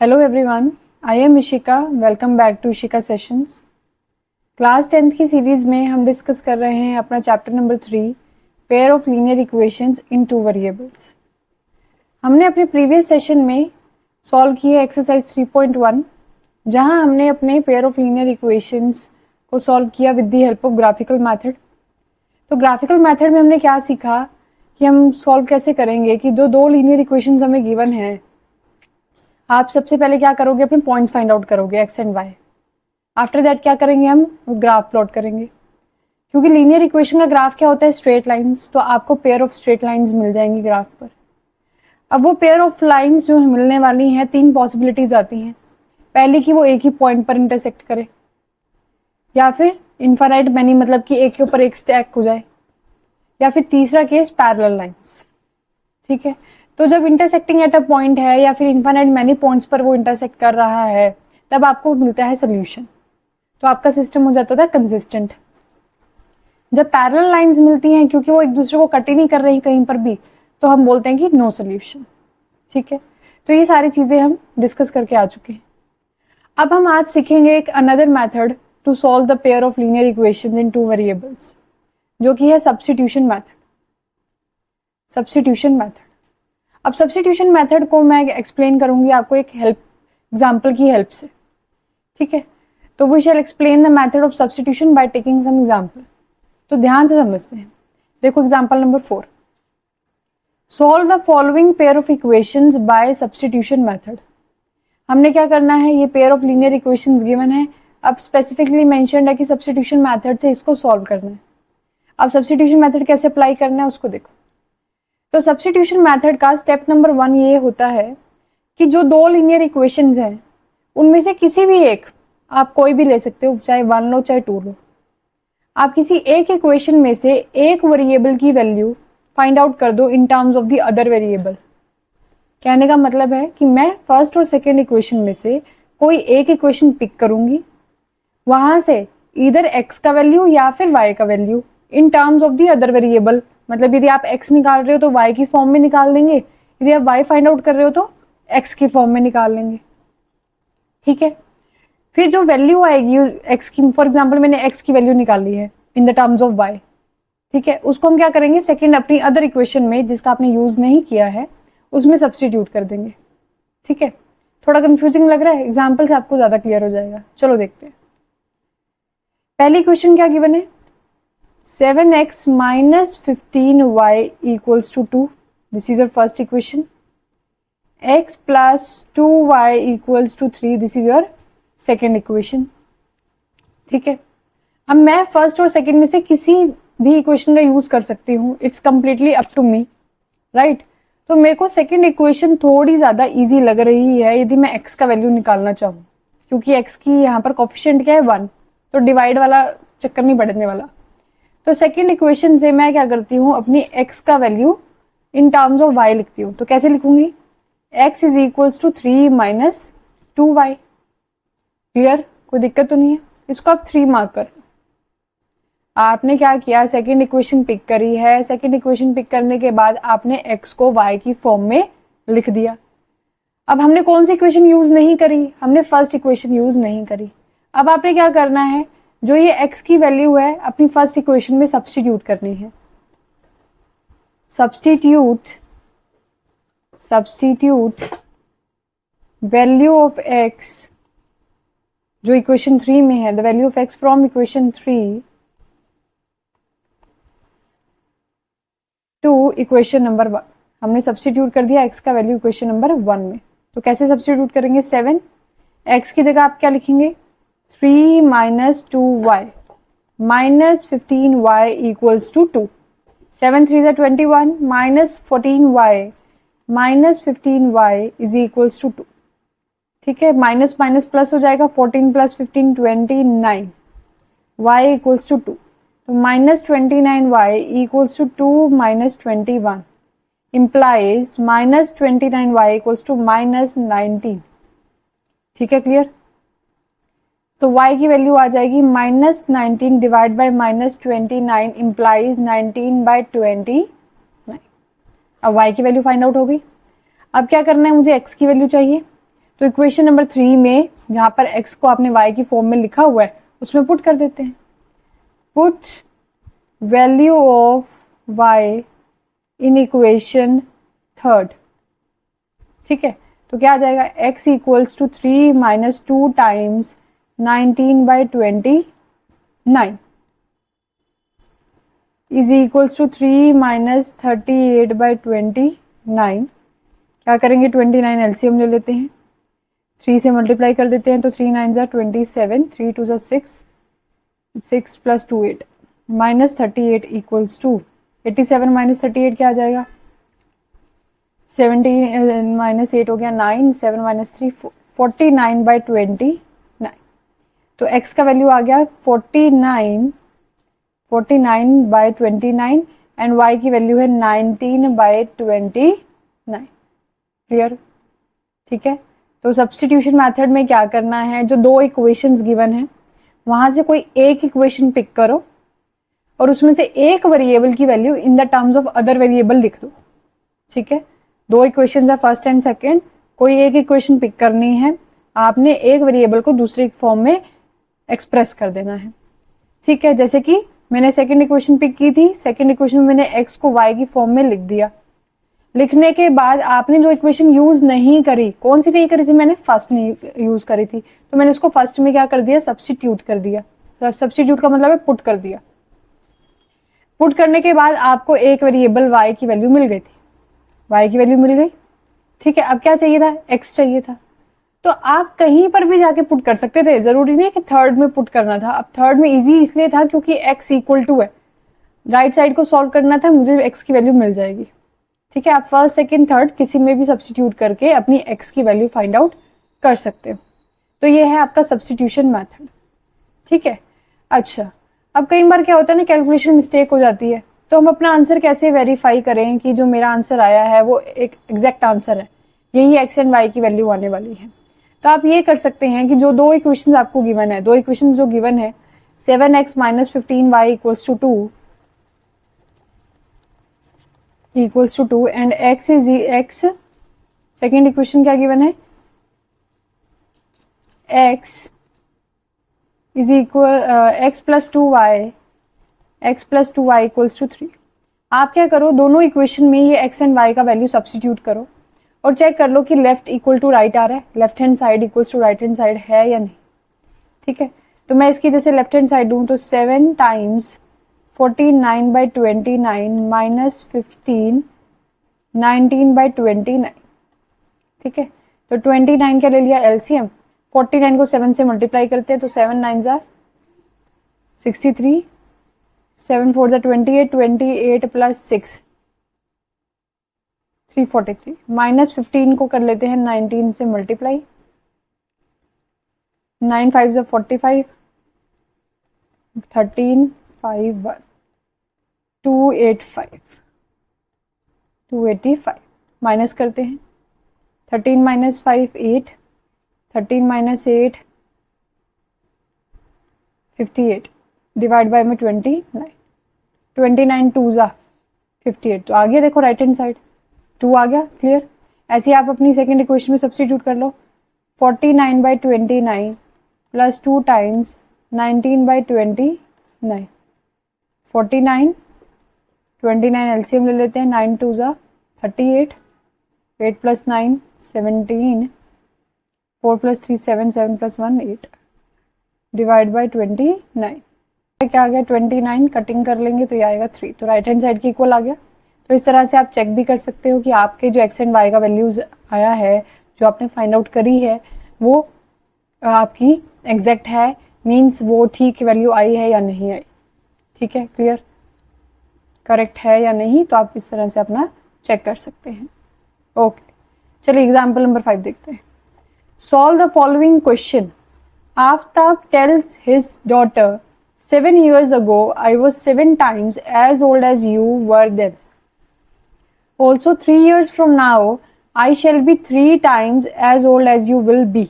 Hello everyone, I am Ishika. Welcome back to Ishika Sessions. Class 10th की series में हम discuss कर रहे हैं अपना chapter number 3 pair of linear equations in two variables. हमने अपने प्रीवियस सेशन में सॉल्व किया एक्सरसाइज 3.1 जहां हमने अपने पेयर ऑफ लीनियर इक्वेशंस को सॉल्व किया with the help of graphical method. तो ग्राफिकल मेथड में हमने क्या सीखा कि हम सॉल्व कैसे करेंगे कि जो दो लीनियर इक्वेशंस हमें गिवन है, आप सबसे पहले क्या करोगे, अपने पॉइंट्स फाइंड आउट करोगे X and Y. After that क्या करेंगे, हम ग्राफ प्लॉट करेंगे। क्योंकि लीनियर इक्वेशन का ग्राफ क्या होता है, स्ट्रेट लाइंस, तो आपको पेयर ऑफ स्ट्रेट लाइंस मिल जाएंगी ग्राफ पर। अब वो पेयर ऑफ लाइंस जो मिलने वाली हैं, तीन पॉसिबिलिटीज आती हैं। पहली कि वो एक ही पॉइंट पर इंटरसेक्ट करे, या फिर इनफाइनाइट मैनी, मतलब कि एक के ऊपर एक स्टैक हो जाए, या फिर तीसरा केस पैरेलल लाइंस। ठीक है, तो जब इंटरसेक्टिंग एट अ पॉइंट है या फिर इनफाइनाइट मैनी पॉइंट्स पर वो इंटरसेक्ट कर रहा है, तब आपको मिलता है सोल्यूशन। तो आपका सिस्टम हो जाता था कंसिस्टेंट। जब पैरेलल लाइंस मिलती हैं, क्योंकि वो एक दूसरे को कट ही नहीं कर रही कहीं पर भी, तो हम बोलते हैं कि नो सोल्यूशन। ठीक है, तो ये सारी चीजें हम डिस्कस करके आ चुके हैं। अब हम आज सीखेंगे एक another method to solve the pair of linear equations in two variables, जो कि है सब्स्टिट्यूशन मेथड। Substitution method. अब सब्स्टिट्यूशन मेथड को मैं एक्सप्लेन करूंगी आपको एक एग्जाम्पल की हेल्प से। ठीक है, तो we shall explain the method of substitution by taking some example. तो ध्यान से समझते हैं। देखो example number 4, solve the following pair of equations by substitution method. हमने क्या करना है, ये pair of linear equations given है। अब स्पेसिफिकली मेंशन्ड है कि सब्स्टिट्यूशन मेथड से इसको सॉल्व करना है। अब सब्स्टिट्यूशन मेथड कैसे अप्लाई करना है उसको देखो। तो सब्स्टिट्यूशन मेथड का स्टेप नंबर 1 ये होता है कि जो दो लीनियर इक्वेशंस हैं, उनमें से किसी भी एक, आप कोई भी ले सकते हो, चाहे 1 लो चाहे 2 लो। आप किसी एक इक्वेशन में से एक वेरिएबल की वैल्यू फाइंड आउट कर दो इन terms of the other variable. कहने का मतलब है कि मैं फर्स्ट और सेकेंड इक्वेशन में से कोई एक इक्वेशन पिक करूंगी, वहां से इधर x का वैल्यू या फिर y का value in terms of the other variable, मतलब यदि आप x निकाल रहे हो तो y की फॉर्म में निकाल देंगे, यदि आप y फाइंड आउट कर रहे हो तो x की फॉर्म में निकाल लेंगे। ठीक है, फिर जो वैल्यू आएगी x की, फॉर एग्जांपल मैंने x की वैल्यू निकाली है in the terms of y। ठीक है, उसको हम क्या करेंगे, सेकंड अपनी अदर इक्वेशन में जिसका आपने यूज नहीं किया है उसमें सब्स्टिट्यूट कर देंगे। ठीक है, थोड़ा कंफ्यूजिंग लग रहा है, एग्जाम्पल से आपको ज्यादा क्लियर हो जाएगा। चलो देखते हैं। पहली इक्वेशन क्या गिवन है, 7x minus 15y equals to 2. This is your first equation. X plus 2y equals to 3. This is your second equation. ठीक है, अब मैं फर्स्ट और सेकंड में से किसी भी इक्वेशन का यूज कर सकती हूँ। It's completely up to me, right. तो मेरे को सेकंड इक्वेशन थोड़ी ज्यादा इजी लग रही है यदि मैं x का वैल्यू निकालना चाहूँ, क्योंकि x की यहाँ पर कोफिशिएंट क्या है, 1, तो डिवाइड वाला चक्कर नहीं पड़ने वाला। तो सेकेंड इक्वेशन से मैं क्या करती हूँ, अपनी x का value in terms of y लिखती हूँ। तो कैसे लिखूंगी, x is equals to 3 minus 2y। Clear, कोई दिक्कत तो नहीं है। इसको आप 3 मार्क कर। आपने क्या किया, सेकेंड इक्वेशन पिक करी है। सेकेंड इक्वेशन पिक करने के बाद आपने x को y की फॉर्म में लिख दिया। अब हमने कौन सी इक्वेशन यूज नहीं करी, हमने फर्स्ट इक्वेशन यूज नहीं करी। अब आपने क्या करना है, जो ये x की वैल्यू है अपनी फर्स्ट इक्वेशन में सब्स्टिट्यूट करनी है। सब्स्टिट्यूट वैल्यू ऑफ x, जो इक्वेशन 3 में है, the value of x from equation 3 to equation number 1। हमने सब्स्टिट्यूट कर दिया x का वैल्यू इक्वेशन नंबर 1 में। तो कैसे सब्स्टिट्यूट करेंगे, 7 x की जगह आप क्या लिखेंगे, 3 minus 2y minus 15y equals to 2। 7 3 ज़ा 21 minus 14y minus 15y is equals to 2। ठीक है, माइनस माइनस प्लस हो जाएगा, 14 प्लस 15 29, y इक्वल्स टू 2। तो minus 29y equals to 2 minus 21 implies minus 29y equals to minus 19। ठीक है, clear. तो y की वैल्यू आ जाएगी minus 19 divide by minus 29 implies 19 by 29। अब y की वैल्यू फाइंड आउट होगी। अब क्या करना है, मुझे x की वैल्यू चाहिए। तो इक्वेशन नंबर 3 में जहां पर x को आपने y की फॉर्म में लिखा हुआ है उसमें पुट कर देते हैं। Put value of y in equation 3, ठीक है। तो क्या आ जाएगा, x equals to 3 minus 2 times 19/29 is equals to 3 minus 38/29। क्या करेंगे, 29 एलसीएम ले लेते हैं, 3 से मल्टीप्लाई कर देते हैं तो 3 9 ज़ा 27, 3 2 ज़ा 6, 6 प्लस 2 8, माइनस 38 इक्वल्स टू 87 माइनस 38 क्या आ जाएगा, 17 माइनस 8 हो गया 9, 7 माइनस 3 49/29। तो x का वैल्यू आ गया 49/29 एंड y की वैल्यू है 19/29। क्लियर, ठीक है। तो सब्स्टिट्यूशन मेथड में क्या करना है, जो दो इक्वेशंस गिवन है वहां से कोई एक इक्वेशन पिक करो और उसमें से एक वेरिएबल की value in the terms of other variable लिख दो, ठीक है। दो इक्वेशंस है फर्स्ट एंड सेकंड, कोई एक इक्वेशन पिक करनी है, आपने एक वेरिएबल को दूसरे फॉर्म में एक्सप्रेस कर देना है, ठीक है। जैसे कि मैंने सेकंड इक्वेशन पिक की थी, सेकंड इक्वेशन में मैंने x को y की फॉर्म में लिख दिया। लिखने के बाद आपने जो इक्वेशन यूज नहीं करी, कौन सी नहीं करी थी, मैंने फर्स्ट नहीं यूज करी थी, तो मैंने उसको फर्स्ट में क्या कर दिया, सब्स्टिट्यूट कर दिया। सब्स्टिट्यूट का मतलब है पुट कर दिया। पुट करने के बाद आपको एक वेरिएबल y की वैल्यू मिल गई थी, y की वैल्यू मिल गई, ठीक है। अब क्या चाहिए था, x चाहिए था। तो आप कहीं पर भी जाके पुट कर सकते थे, जरूरी नहीं है कि थर्ड में पुट करना था। अब थर्ड में इजी इसलिए था क्योंकि x इक्वल टू है, राइट साइड को सॉल्व करना था, मुझे x की वैल्यू मिल जाएगी, ठीक है। आप फर्स्ट सेकंड थर्ड किसी में भी सब्स्टिट्यूट करके अपनी x की वैल्यू फाइंड आउट कर सकते हो। तो ये है आपका सब्स्टिट्यूशन मेथड, ठीक है। अच्छा, अब कई बार क्या होता है ना, कैलकुलेशन मिस्टेक हो जाती है, तो हम अपना आंसर कैसे वेरीफाई करें कि जो मेरा आंसर आया है वो एक एग्जैक्ट आंसर है, यही x एंड y की वैल्यू आने वाली है। तो आप ये कर सकते हैं कि जो दो इक्वेशंस आपको गिवन है, दो इक्वेशंस जो गिवन है 7x minus 15y equals to 2 equals to 2 and x is x, second equation क्या गिवन है, x is equal x plus 2y, x plus 2y equals to 3। आप क्या करो, दोनों इक्वेशन में ये x एंड y का वैल्यू सब्स्टिट्यूट करो और चेक कर लो कि लेफ्ट इक्वल टू राइट आ रहा है, left hand side equals to right hand side है या नहीं, ठीक है। तो मैं इसकी जैसे लेफ्ट हैंड साइड दूं तो 7 टाइम्स 49/29 माइनस 15 19/29, ठीक है। तो 29 क्या ले लिया एलसीएम, 49 को 7 से मल्टीप्लाई करते हैं तो 7 9 ज़ा 63, 7 4 ज़ा 28, 28 प्लस 6 343, माइनस 15 को कर लेते हैं 19 से मल्टीप्लाई, 9 5 ज़ा 45, 13 5 1 285 माइनस करते हैं, 13 माइनस 5 8, 13 माइनस 8 58, डिवाइड बाय में 29, 29 2 ज़ा 58, तो आ गया देखो राइट हैंड साइड 2 आ गया, क्लियर। ऐसे ही आप अपनी सेकेंड इक्वेशन में सब्स्टिट्यूट कर लो, 49/29 प्लस 2 टाइम्स 19/29, 49 29 एलसीएम ले लेते हैं, 9 2 ज़ा 38, 8 plus 9 17, 4 plus 3 7, 7 plus 1 8, divide by 29, क्या आ गया 29, कटिंग कर लेंगे तो ये आएगा 3, तो राइट हैंड साइड की इक्वल आ गया। तो इस तरह से आप चेक भी कर सकते हो कि आपके जो x एंड y का वैल्यूज आया है, जो आपने फाइंड आउट करी है, वो आपकी एग्जैक्ट है, मीन्स वो ठीक वैल्यू आई है या नहीं आई, ठीक है, क्लियर, करेक्ट है या नहीं। तो आप इस तरह से अपना चेक कर सकते हैं। ओके, चलिए एग्जाम्पल नंबर 5 देखते हैं। Solve the following question. Aftab tales his daughter 7 years ago I was 7 times as old as you were then. Also 3 years from now I shall be 3 times as old as you will be.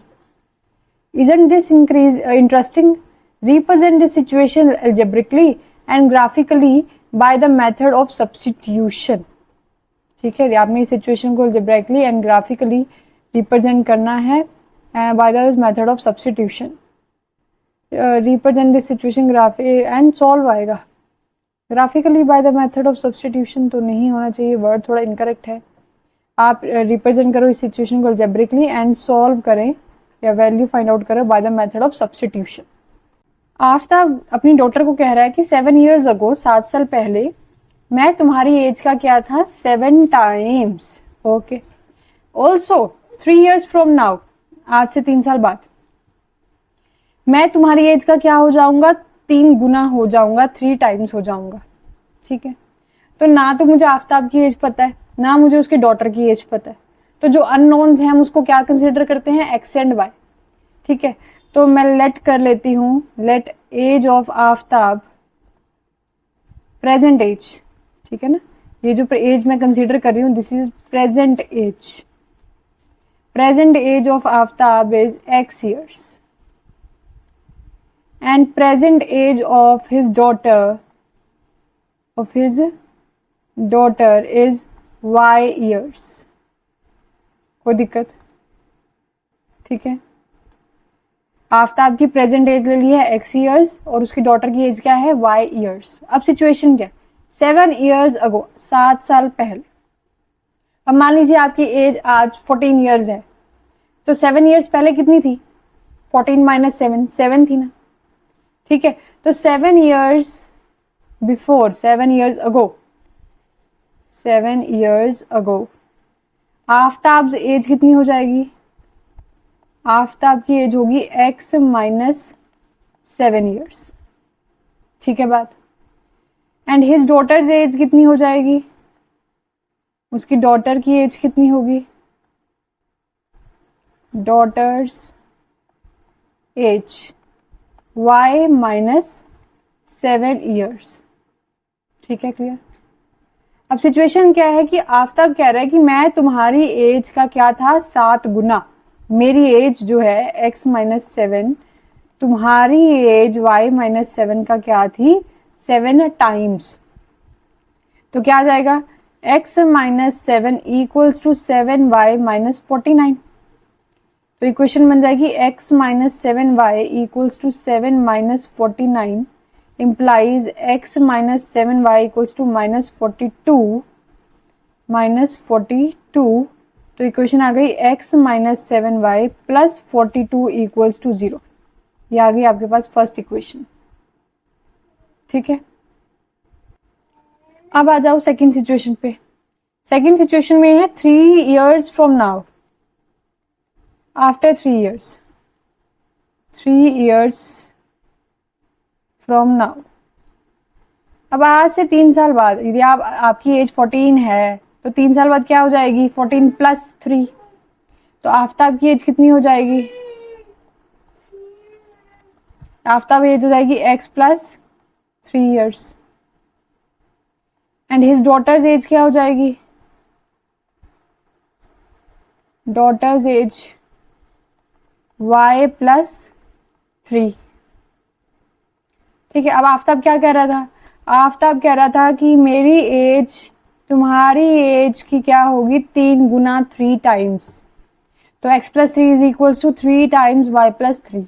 Isn't this interesting? Represent this situation algebraically and graphically by the method of substitution. ठीक है, आपने इस situation को algebraically and graphically represent करना है by the method of substitution. Represent this situation graphic and solve आएगा. Graphically bye the method of substitution तो नहीं होना चाहिए, वर्ड थोड़ा इनकरेक्ट है. आप रिप्रेजेंट करो इस सिचुएशन को अल्जेब्रिकली एंड सॉल्व करें या वैल्यू फाइंड आउट करें bye the method of substitution. Aftab अपनी डॉटर को कह रहा है कि 7 years ago, 7 साल पहले, मैं तुम्हारी एज का क्या था 7 times. Okay. Also 3 years from now, आज से 3 साल बाद, मैं तुम्हारी एज का क्या हो जाऊंगा 3 गुना हो जाऊंगा, 3 times हो जाऊंगा. ठीक है. तो ना तो मुझे आफ्ताब की एज पता है, ना मुझे उसके डॉटर की एज पता है. तो जो अननोन्स हैं हम उसको क्या कंसिडर करते हैं, एक्स एंड वाई. ठीक है. तो मैं लेट कर लेती हूं, let age of Aftab present age. ठीक है ना. ये जो एज मैं कंसिडर कर रही हूं, this is present age. Present age of Aftab is x years and present age of his daughter is y years. कोई दिक्कत? ठीक है. आफ्ताब की प्रेजेंट एज ले ली है x years और उसकी डॉटर की एज क्या है y years. अब सिचुएशन क्या है, 7 years ago, 7 साल पहले. अब मान लीजिए आपकी एज आज 14 years है, तो 7 years पहले कितनी थी, 14 minus 7, 7 थी ना. ठीक है. तो 7 years before, 7 years ago Aftab age कितनी हो जाएगी, आफ्ताब की एज होगी x minus 7 years. ठीक है बात. एंड हिज डॉटर्स एज कितनी हो जाएगी, उसकी डॉटर की एज कितनी होगी, daughters as y minus 7 years. ठीक है, क्लियर. अब सिचुएशन क्या है कि आफ्ताब कह रहा है कि मैं तुम्हारी एज का क्या था 7 गुना. मेरी एज जो है x minus 7, तुम्हारी एज y minus 7 का क्या थी 7 times. तो क्या आ जाएगा, x minus 7 equals to 7y minus 49. तो इक्वेशन बन जाएगी x minus 7y equals to 7 minus 49 implies x minus 7y equals to minus 42. तो इक्वेशन आ गई x minus 7y plus 42 equals to 0. ये आ गई आपके पास फर्स्ट इक्वेशन. ठीक है. अब आ जाओ सेकंड सिचुएशन पे. सेकंड सिचुएशन में है 3 years from now. After 3 years, 3 years from now. अब आज से 3 साल बाद, यदि आपकी एज 14 है तो 3 साल बाद क्या हो जाएगी 14 plus 3. तो आफ्ताब की एज कितनी हो जाएगी, आफ्ताब एज हो जाएगी x plus 3 years. And his daughters as क्या हो जाएगी, डॉटर्स एज y plus 3. ठीक है. अब आफ्ताब क्या कह रहा था, आफ्ताब कह रहा था कि मेरी एज तुम्हारी एज की क्या होगी 3 गुना 3 times. तो x plus 3 is equals to 3 times y plus 3.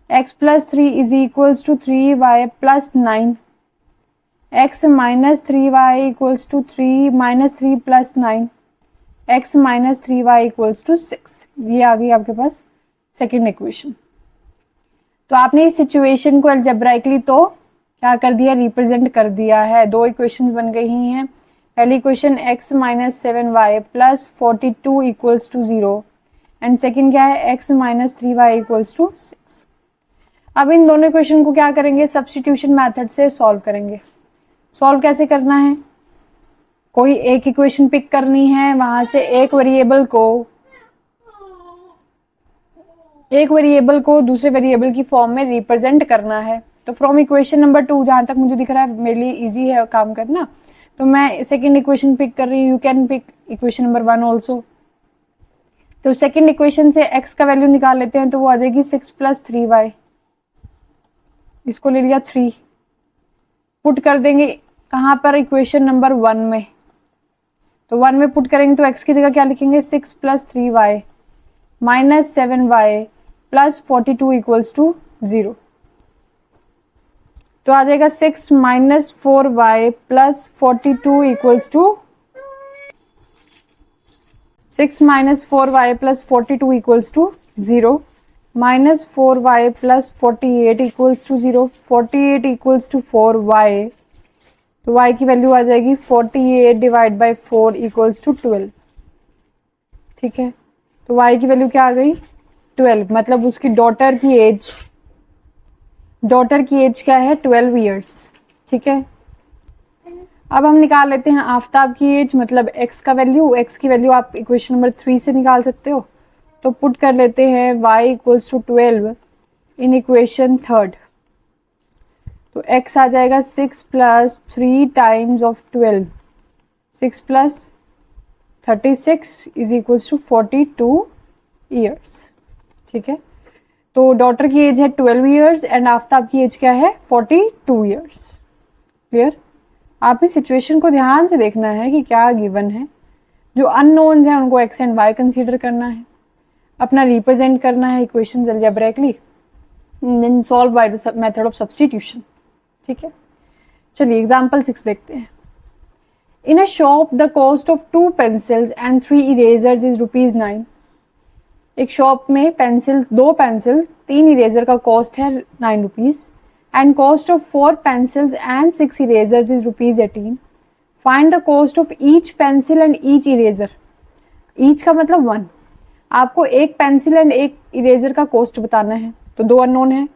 x plus 3 is equals to 3y plus 9. x minus 3y equals to 3 minus 3 plus 9. x minus 3y equals to 6. ये आ गई आपके पास सेकेंड इक्वेशन. तो आपने इस सिचुएशन को अलजेब्राइकली तो क्या कर दिया, रिप्रेजेंट कर दिया है. 2 इक्वेशंस बन गई हैं. पहली equation x minus 7y plus 42 equals to 0 and second क्या है x minus 3y equals to 6. अब इन दोनों इक्वेशन को क्या करेंगे, सब्स्टिट्यूशन मेथड से सॉल्व करेंगे. सॉल्व कैसे करना है, कोई एक इक्वेशन पिक करनी है, वहां से एक वेरिएबल को दूसरे वेरिएबल की फॉर्म में रिप्रेजेंट करना है. तो फ्रॉम इक्वेशन नंबर 2, जहां तक मुझे दिख रहा है मेरे लिए इजी है काम करना, तो मैं सेकंड इक्वेशन पिक कर रही हूँ. You can pick equation number 1 also. तो सेकंड इक्वेशन से x का वैल्यू निकाल लेते हैं, तो वो आ जाएगी 6 plus 3y. इसको ले लिया 3, पुट कर देंगे कहाँ पर, इक्वेशन नंबर 1 में. तो 1 में पुट करेंगे तो x की जगह क्या लिखेंगे 6 plus 3y minus 7y plus 42 equals to 0। तो आ जाएगा 6 minus 4y plus 42 equals to 6 minus 4y plus 42 equals to 0, minus 4y plus 48 equals to 0, 48 equals to 4y, तो y की वैल्यू आ जाएगी 48 डिवाइड बाई 4 इक्वल्स टू 12। ठीक है, तो y की वैल्यू क्या आ गई 12, मतलब उसकी डॉटर की एज क्या है 12 ईयर्स। ठीक है, अब हम निकाल लेते हैं आफ्ताब की एज, मतलब x का वैल्यू। x की वैल्यू आप इक्वेशन नंबर 3 से निकाल सकते हो, तो पुट कर लेते हैं y equals to 12 in equation third. तो x आ जाएगा 6 plus 3 times of 12, 6 plus 36 is equals to 42 years. ठीक है, तो डॉटर की एज है 12 ईयर्स एंड आफ्ताब की एज क्या है 42 ईयर्स। क्लियर? आप इस सिचुएशन को ध्यान से देखना है कि क्या गिवन है। जो अननोन्स हैं उनको x एंड y कंसीडर करना है, अपना रिप्रेजेंट करना है equations algebraically, then solve by the method of substitution. ठीक है, चलिए एग्जांपल 6 देखते हैं। In a shop the cost of 2 pencils and 3 erasers is ₹9। एक शॉप में पेंसिल्स, 2 पेंसिल 3 इरेजर का कॉस्ट है ₹9 and cost of 4 pencils and 6 erasers is ₹18. Find the cost of each pencil and each eraser. Each का मतलब 1। आपको एक pencil and एक eraser का कॉस्ट बताना है, तो 2 अननोन है,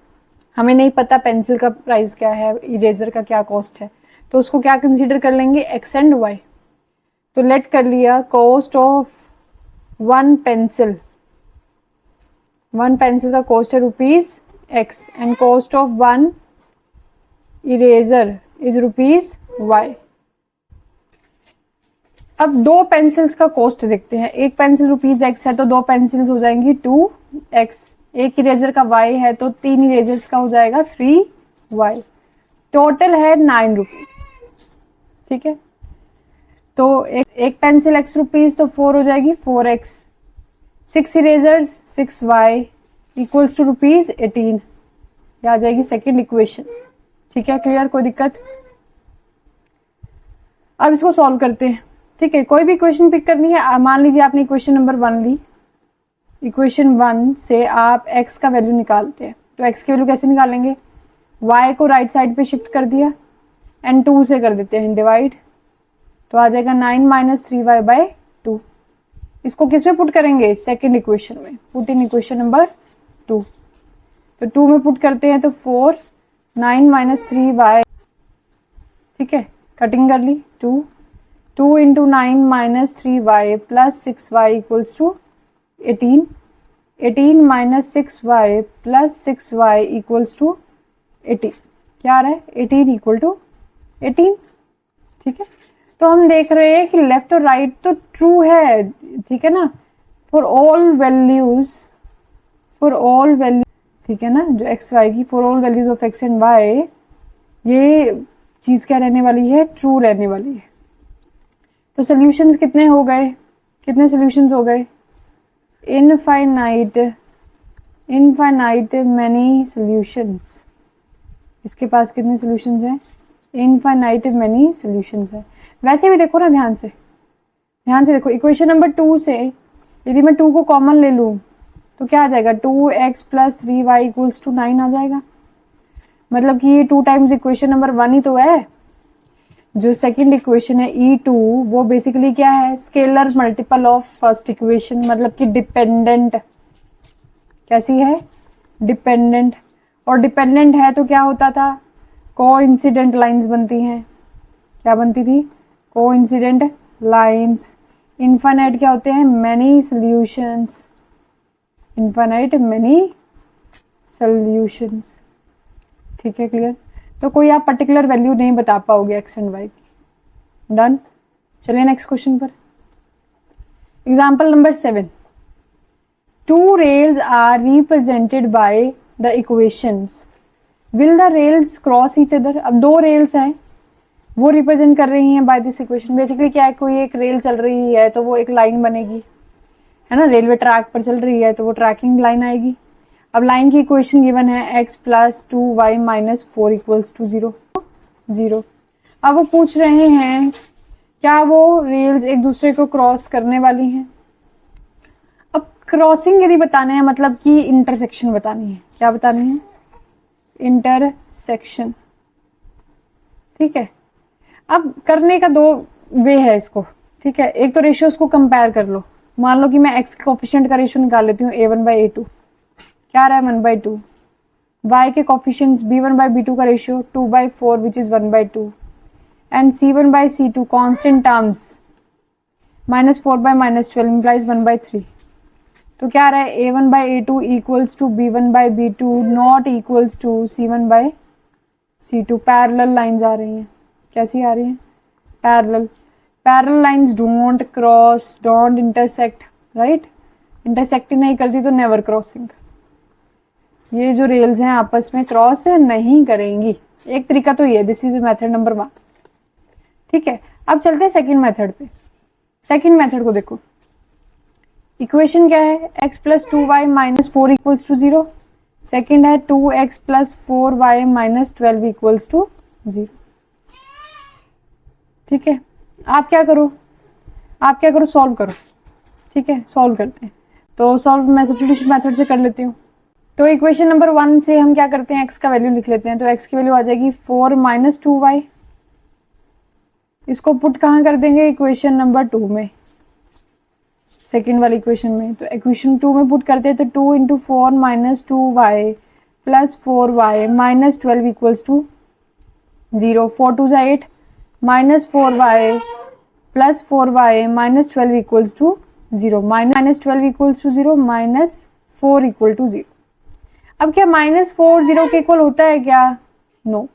हमें नहीं पता पेंसिल का प्राइस क्या है, इरेजर का क्या कॉस्ट है, तो उसको क्या कंसीडर कर लेंगे x एंड y। तो लेट कर लिया कॉस्ट ऑफ 1 पेंसिल, 1 पेंसिल का कॉस्ट है ₹x and cost of 1 eraser is ₹y। अब 2 पेंसिल्स का कॉस्ट देखते हैं। एक पेंसिल ₹x है तो 2 पेंसिल्स हो जाएंगी 2x, एक इरेजर का y है तो 3 इरेजर्स का हो जाएगा 3y, टोटल है ₹9। ठीक है, तो एक पेंसिल x रुपीज तो 4 हो जाएगी 4x, 6 erasers 6y equals to ₹18। ये आ जाएगी सेकेंड इक्वेशन। ठीक है, क्लियर? कोई दिक्कत? अब इसको सॉल्व करते हैं। ठीक है, कोई भी इक्वेशन पिक करनी है। मान लीजिए आपने इक्वेशन नंबर 1 ली, इक्वेशन 1 से आप x का वैल्यू निकालते हैं, तो x की वैल्यू कैसे निकालेंगे, y को राइट साइड पे शिफ्ट कर दिया एंड 2 से कर देते हैं डिवाइड, तो आ जाएगा 9 माइनस 3y बाई 2। इसको किस में पुट करेंगे, सेकेंड इक्वेशन में, पुट इन इक्वेशन नंबर 2। तो 2 में पुट करते हैं तो 4, 9 माइनस 3y, ठीक है, कटिंग कर ली, 2 into 9 minus 3y plus 6y equals to 18, 18 minus 6y plus 6y equals to 18। क्या आ रहा है, 18 इक्वल टू 18। ठीक है, तो हम देख रहे हैं कि लेफ्ट और राइट तो ट्रू है, ठीक है ना, फॉर ऑल वैल्यूज, ठीक है ना, जो एक्स वाई की for all values of X and Y, ये चीज क्या रहने वाली है, ट्रू रहने वाली है। तो सॉल्यूशंस कितने हो गए, कितने सॉल्यूशंस हो गए, इनफाइनाइट मैनी सॉल्यूशंस। इसके पास कितने सॉल्यूशंस हैं, इनफाइनाइट मैनी सॉल्यूशंस है। वैसे भी देखो ना, ध्यान से देखो, इक्वेशन नंबर 2 से यदि मैं 2 को कॉमन ले लूं तो क्या आ जाएगा, 2x plus 3y equals to 9 आ जाएगा। मतलब कि ये 2 टाइम्स इक्वेशन नंबर 1 ही तो है। जो सेकंड इक्वेशन है E2, वो बेसिकली क्या है, scalar multiple of first equation, मतलब कि डिपेंडेंट। कैसी है, डिपेंडेंट। और डिपेंडेंट है तो क्या होता था, कोइंसिडेंट लाइंस बनती हैं। क्या बनती थी, कोइंसिडेंट लाइंस। इनफाइनाइट क्या होते हैं, many solutions, infinite many solutions. ठीक है, क्लियर। तो कोई आप पर्टिकुलर वैल्यू नहीं बता पाओगे एक्स एंड वाई की। डन। चलिए नेक्स्ट क्वेश्चन पर। Example number 7, 2 rails are represented by the equations, will the rails cross each other. अब 2 रेल्स हैं, वो रिप्रेजेंट कर रही हैं बाय दिस इक्वेशन। बेसिकली क्या है, कोई एक रेल चल रही है तो वो एक लाइन बनेगी, है ना, रेलवे ट्रैक पर चल रही है तो वो ट्रैकिंग लाइन आएगी। अब लाइन की इक्वेशन गिवन है x + 2y - 4 = 0। अब वो पूछ रहे हैं क्या वो रेल्स एक दूसरे को क्रॉस करने वाली हैं। अब क्रॉसिंग यदि बताने हैं मतलब कि इंटरसेक्शन बतानी है। क्या बतानी है? इंटरसेक्शन। ठीक है, अब करने का दो वे है इसको। ठीक है, एक तो रेशियोज को कंपेयर कर लो। मान लो कि मैं x के कोफिशिएंट का रेशियो निकाल लेती हूँ a1/a2, क्या आ रहा है 1/2। y के कोफिशिएंट्स b1/b2 का ratio 2/4 which is 1/2 and c1/c2 constant terms -4/-12 implies 1/3। तो क्या आ रहा है a1/a2 equals to b1/b2 not equals to c1/c2। Parallel lines आ रही हैं। कैसी आ रही हैं? Parallel lines don't cross, don't intersect, right. Intersect नहीं करती तो नेवर क्रॉसिंग। ये जो रेल्स हैं आपस में क्रॉस नहीं करेंगी। एक तरीका तो ये, दिस इज मेथड नंबर 1। ठीक है, अब चलते हैं सेकंड मेथड पे। सेकंड मेथड को देखो, इक्वेशन क्या है? x + 2y - 4 = 0। सेकंड है 2x + 4y - 12 = 0। ठीक है, आप क्या करो, सॉल्व करो। ठीक है, सॉल्व करते हैं। तो सॉल्व मैं सब्स्टिट्यूशन मेथड से कर लेती हूँ। तो इक्वेशन नंबर 1 से हम क्या करते हैं, x का वैल्यू लिख लेते हैं। तो x की वैल्यू आ जाएगी 4 - 2y। इसको पुट कहाँ कर देंगे? इक्वेशन नंबर 2 में, सेकेंड वाली इक्वेशन में। तो इक्वेशन 2 में पुट करते हैं तो 2 × 4 - 2y + 4y - 12 = 0। 4 2 = 8 -4y + 4y - 12 = 0। -12 = 0 -4 = 0। अब क्या -4 0 के इक्वल होता है क्या? No,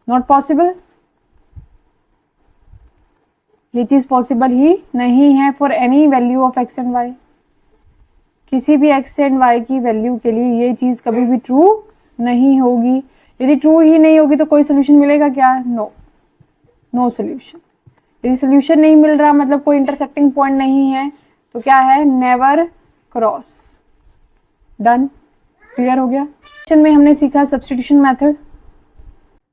not possible. ये चीज पॉसिबल ही नहीं है for any value of x and y। किसी भी x एंड y की वैल्यू के लिए ये चीज कभी भी ट्रू नहीं होगी। यदि ट्रू ही नहीं होगी तो कोई सोल्यूशन मिलेगा क्या? No, no solution. यदि सोल्यूशन नहीं मिल रहा मतलब कोई इंटरसेक्टिंग पॉइंट नहीं है तो क्या है? Never cross. डन, क्लियर हो गया। क्वेश्चन में हमने सीखा सब्स्टिट्यूशन मेथड।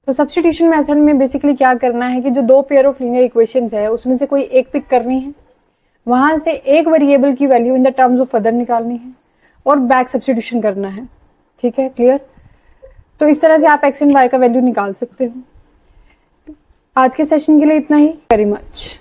तो सब्स्टिट्यूशन मेथड में बेसिकली क्या करना है कि जो दो पेयर ऑफ लीनियर इक्वेशंस है उसमें से कोई एक पिक करनी है, वहां से एक वेरिएबल की value in the terms of other निकालनी है और बैक सब्स्टिट्यूशन करना है। ठीक है, क्लियर। तो इस तरह से आप x एंड y का वैल्यू निकाल सकते हो। आज के सेशन के लिए इतना ही। Very much.